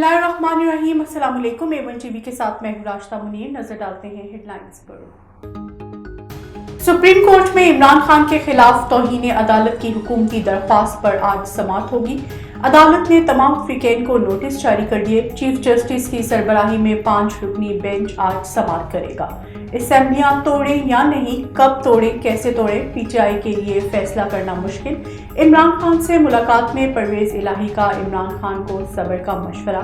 बिस्मिल्लाहिर्रहमानिर्रहीम। अस्सलाम वालेकुम। A1 टीवी के साथ मैं हूं राशिदा मुनीर। नजर डालते हैं हेडलाइंस पर। सुप्रीम कोर्ट में इमरान खान के खिलाफ तौहीन अदालत की हुकूमती दरख्वास्त पर आज समाअत होगी। अदालत ने तमाम फ्रीकैन को नोटिस जारी कर दिए। चीफ जस्टिस की सरबराही में 5 रुकनी बेंच आज समाअत करेगा। असेंबलियां तोड़ें या नहीं, कब तोड़ें, कैसे तोड़ें, पीटीआई के लिए फैसला करना मुश्किल। इमरान खान से मुलाकात में परवेज इलाही का इमरान खान को सब्र का मशवरा।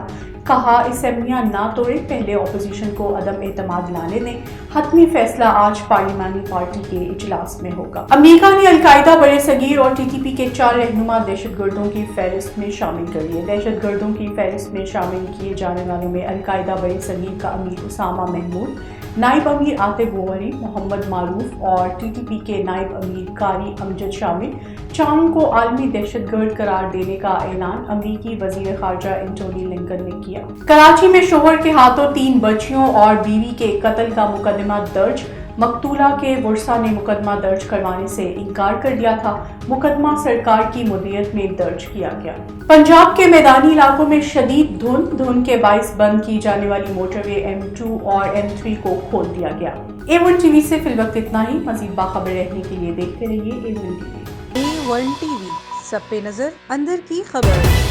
कहा, असेंबलियां ना तोड़ें, पहले अपोजिशन को अदम एतमाद लाने दें। हतमी फैसला आज पार्लिमानी पार्टी के इजलास में होगा। अमेरिका ने अलकायदा, बड़े सगीर और टीटीपी के 4 रहनुमा दहशतगर्दों की फहरिस्त में शामिल कर लिए। दहशतगर्दों की फहरिस्त में शामिल किए जाने वालों में अलकायदा बड़े सगीर का अमीर उसामा महमूद, नाइब अमीर आतिफ गोवरी, मोहम्मद मारूफ और टीटीपी के नाइब अमीर कारी अमजद शामिल। चारों को आलमी दहशतगर्द करार देने का ऐलान अमरीकी वजीर खारजा एंटोनी लिंकन ने किया। कराची में शोहर के हाथों 3 बच्चियों और बीवी के कत्ल का मुकदमा दर्ज। मकतूला के वर्सा ने मुकदमा दर्ज करवाने से इनकार कर दिया था। मुकदमा सरकार की मुद्दत में दर्ज किया गया। पंजाब के मैदानी इलाकों में शदीद धुंध के बाइस बंद की जाने वाली मोटरवे M2 और M3 को खोल दिया गया। A1 टीवी से फिलवक्त इतना ही। मजीद बाखबर रहने के लिए देखते रहिए A1 टीवी। A1 टीवी, सब पे नजर, अंदर की खबर।